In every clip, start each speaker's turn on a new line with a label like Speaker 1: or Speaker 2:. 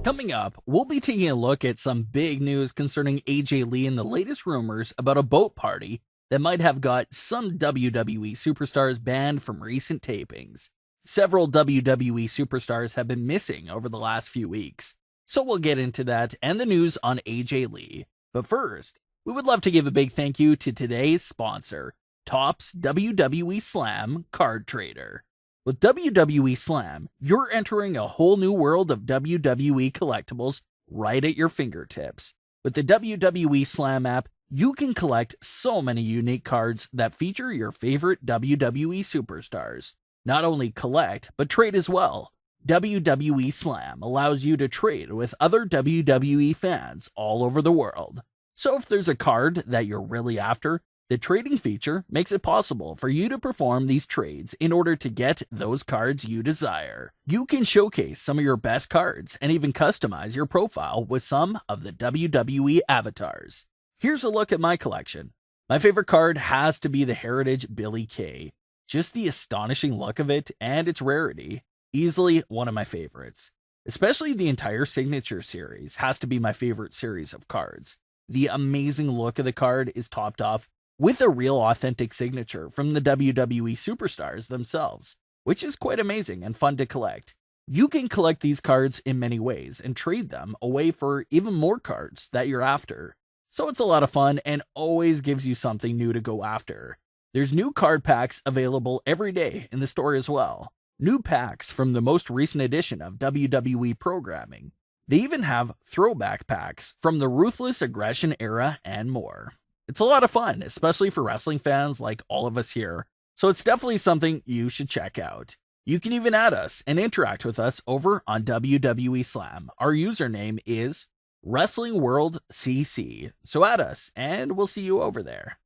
Speaker 1: Coming up, we'll be taking a look at some big news concerning AJ Lee and the latest rumors about a boat party that might have got some WWE superstars banned from recent tapings. Several WWE superstars have been missing over the last few weeks, so we'll get into that and the news on AJ Lee. But first, we would love to give a big thank you to today's sponsor, Topps WWE Slam Card Trader. With WWE Slam, you're entering a whole new world of WWE collectibles right at your fingertips. With the WWE Slam app, you can collect so many unique cards that feature your favorite WWE superstars. Not only collect, but trade as well. WWE Slam allows you to trade with other WWE fans all over the world. So if there's a card that you're really after, the trading feature makes it possible for you to perform these trades in order to get those cards you desire. You can showcase some of your best cards and even customize your profile with some of the WWE avatars. Here's a look at my collection. My favorite card has to be the Heritage Billy Kay. Just the astonishing look of it and its rarity, easily one of my favorites. Especially the entire Signature series has to be my favorite series of cards. The amazing look of the card is topped off with a real authentic signature from the WWE Superstars themselves, which is quite amazing and fun to collect. You can collect these cards in many ways and trade them away for even more cards that you're after. So it's a lot of fun and always gives you something new to go after. There's new card packs available every day in the store as well. New packs from the most recent edition of WWE programming. They even have throwback packs from the Ruthless Aggression era and more. It's a lot of fun, especially for wrestling fans like all of us here, so it's definitely something you should check out. You can even add us and interact with us over on WWE Slam. Our username is WrestlingWorldCC, so add us and we'll see you over there.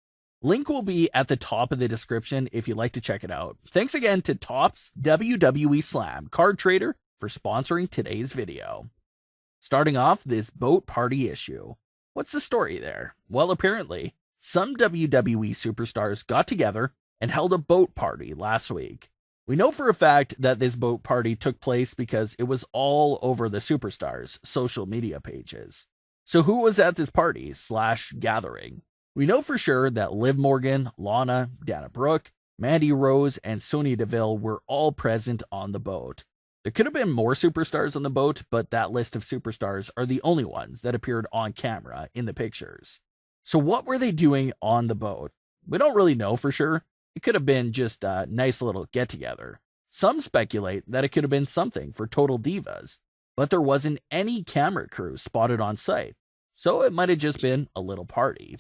Speaker 1: Link will be at the top of the description if you'd like to check it out. Thanks again to Topps WWE Slam Card Trader for sponsoring today's video. Starting off this boat party issue. What's the story there? Well, apparently, some WWE superstars got together and held a boat party last week. We know for a fact that this boat party took place because it was all over the superstars' social media pages. So who was at this party/gathering? We know for sure that Liv Morgan, Lana, Dana Brooke, Mandy Rose, and Sonya Deville were all present on the boat. There could have been more superstars on the boat, but that list of superstars are the only ones that appeared on camera in the pictures. So what were they doing on the boat? We don't really know for sure. It could have been just a nice little get-together. Some speculate that it could have been something for Total Divas, but there wasn't any camera crew spotted on site, so it might have just been a little party.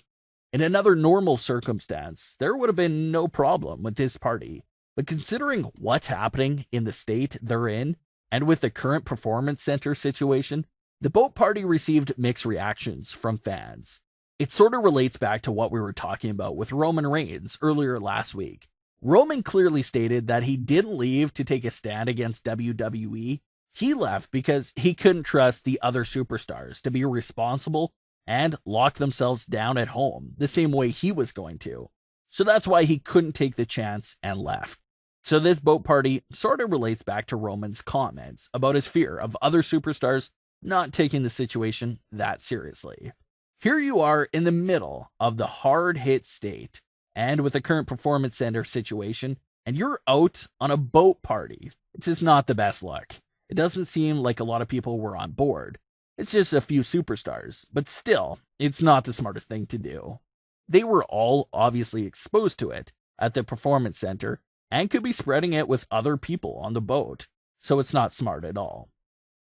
Speaker 1: In another normal circumstance, there would have been no problem with this party. But considering what's happening in the state they're in, and with the current performance center situation, the boat party received mixed reactions from fans. It sort of relates back to what we were talking about with Roman Reigns earlier last week. Roman clearly stated that he didn't leave to take a stand against WWE. He left because he couldn't trust the other superstars to be responsible and lock themselves down at home the same way he was going to. So that's why he couldn't take the chance and left. So this boat party sort of relates back to Roman's comments about his fear of other superstars not taking the situation that seriously. Here you are in the middle of the hard-hit state, and with the current performance center situation, and you're out on a boat party. It's just not the best look. It doesn't seem like a lot of people were on board. It's just a few superstars, but still, it's not the smartest thing to do. They were all obviously exposed to it at the performance center and could be spreading it with other people on the boat, so it's not smart at all.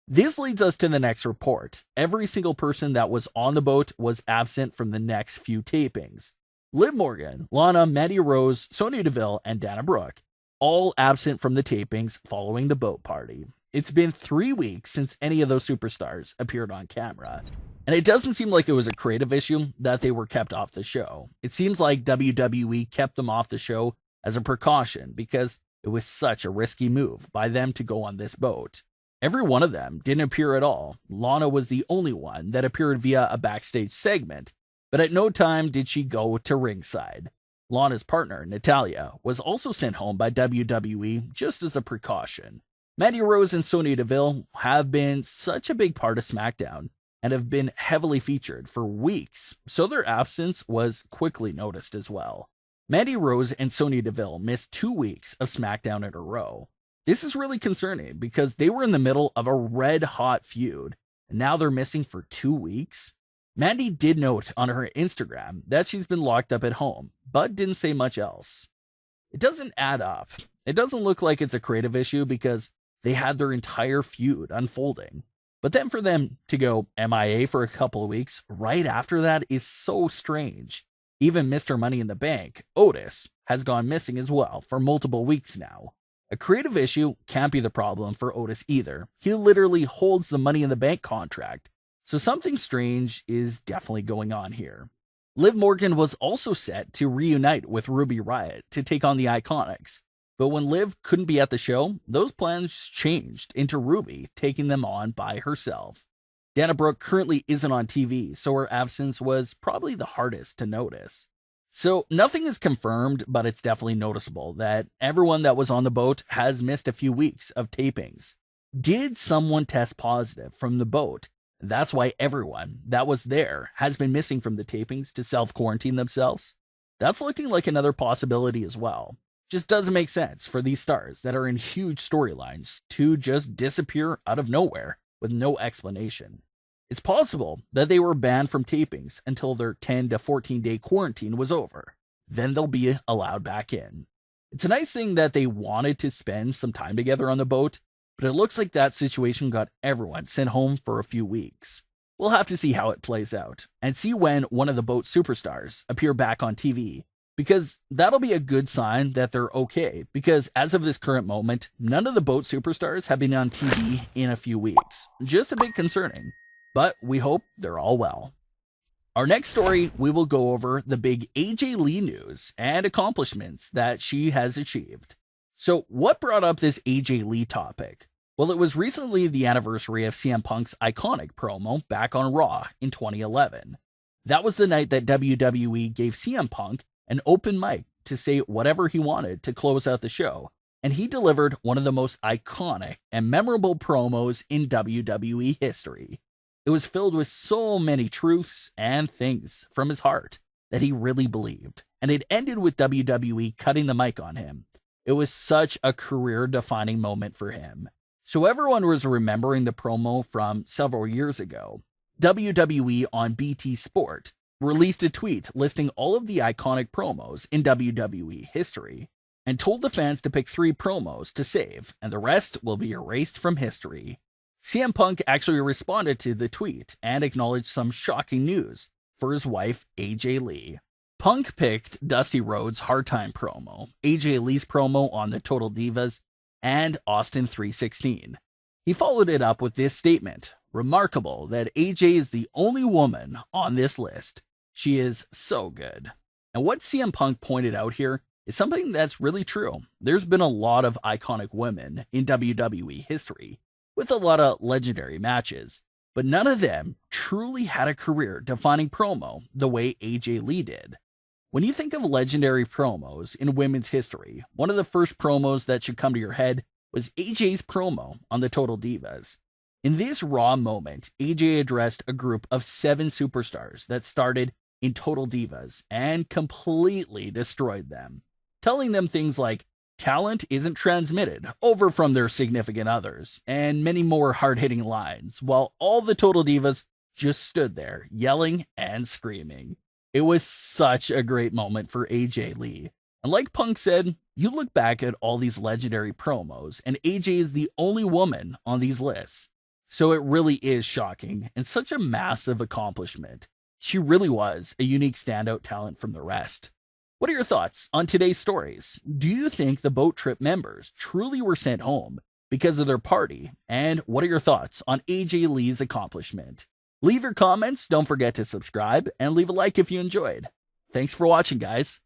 Speaker 1: This leads us to the next report. Every single person that was on the boat was absent from the next few tapings. Liv Morgan, Lana, Mandy Rose, Sonya Deville, and Dana Brooke, all absent from the tapings following the boat party. It's been 3 weeks since any of those superstars appeared on camera. And it doesn't seem like it was a creative issue that they were kept off the show. It seems like WWE kept them off the show as a precaution because it was such a risky move by them to go on this boat. Every one of them didn't appear at all. Lana was the only one that appeared via a backstage segment, but at no time did she go to ringside. Lana's partner, Natalya, was also sent home by WWE just as a precaution. Mandy Rose and Sonya Deville have been such a big part of Smackdown and have been heavily featured for weeks, so their absence was quickly noticed as well. Mandy Rose and Sonya Deville missed 2 weeks of Smackdown in a row. This is really concerning because they were in the middle of a red-hot feud, and now they're missing for 2 weeks. Mandy did note on her Instagram that she's been locked up at home, but didn't say much else. It doesn't add up. It doesn't look like it's a creative issue because they had their entire feud unfolding. But then for them to go MIA for a couple of weeks right after that is so strange. Even Mr. Money in the Bank, Otis, has gone missing as well for multiple weeks now. A creative issue can't be the problem for Otis either. He literally holds the Money in the Bank contract. So something strange is definitely going on here. Liv Morgan was also set to reunite with Ruby Riott to take on the Iconics. But when Liv couldn't be at the show, those plans changed into Ruby taking them on by herself. Dana Brooke currently isn't on TV, so her absence was probably the hardest to notice. So nothing is confirmed, but it's definitely noticeable that everyone that was on the boat has missed a few weeks of tapings. Did someone test positive from the boat? That's why everyone that was there has been missing from the tapings to self-quarantine themselves. That's looking like another possibility as well. Just doesn't make sense for these stars that are in huge storylines to just disappear out of nowhere with no explanation. It's possible that they were banned from tapings until their 10 to 14 day quarantine was over. Then they'll be allowed back in. It's a nice thing that they wanted to spend some time together on the boat, but it looks like that situation got everyone sent home for a few weeks. We'll have to see how it plays out and see when one of the boat superstars appear back on TV, because that'll be a good sign that they're okay, because as of this current moment, none of the boat superstars have been on TV in a few weeks. Just a bit concerning, but we hope they're all well. Our next story, we will go over the big AJ Lee news and accomplishments that she has achieved. So what brought up this AJ Lee topic? Well, it was recently the anniversary of CM Punk's iconic promo back on Raw in 2011. That was the night that WWE gave CM Punk an open mic to say whatever he wanted to close out the show, and he delivered one of the most iconic and memorable promos in WWE history. It was filled with so many truths and things from his heart that he really believed, and it ended with WWE cutting the mic on him. It was such a career-defining moment for him. So everyone was remembering the promo from several years ago. WWE on BT Sport released a tweet listing all of the iconic promos in WWE history and told the fans to pick 3 promos to save, and the rest will be erased from history. CM Punk actually responded to the tweet and acknowledged some shocking news for his wife, AJ Lee. Punk picked Dusty Rhodes' Hard Time promo, AJ Lee's promo on the Total Divas, and Austin 316. He followed it up with this statement: "Remarkable that AJ is the only woman on this list. She is so good." And what CM Punk pointed out here is something that's really true. There's been a lot of iconic women in WWE history, with a lot of legendary matches, but none of them truly had a career-defining promo the way AJ Lee did. When you think of legendary promos in women's history, one of the first promos that should come to your head was AJ's promo on the Total Divas. In this Raw moment, AJ addressed a group of 7 superstars that started in Total Divas and completely destroyed them, telling them things like talent isn't transmitted over from their significant others, and many more hard-hitting lines, while all the Total Divas just stood there, yelling and screaming. It was such a great moment for AJ Lee. And like Punk said, you look back at all these legendary promos, and AJ is the only woman on these lists. So it really is shocking, and such a massive accomplishment. She really was a unique standout talent from the rest. What are your thoughts on today's stories? Do you think the boat trip members truly were sent home because of their party? And what are your thoughts on AJ Lee's accomplishment? Leave your comments, don't forget to subscribe, and leave a like if you enjoyed. Thanks for watching, guys.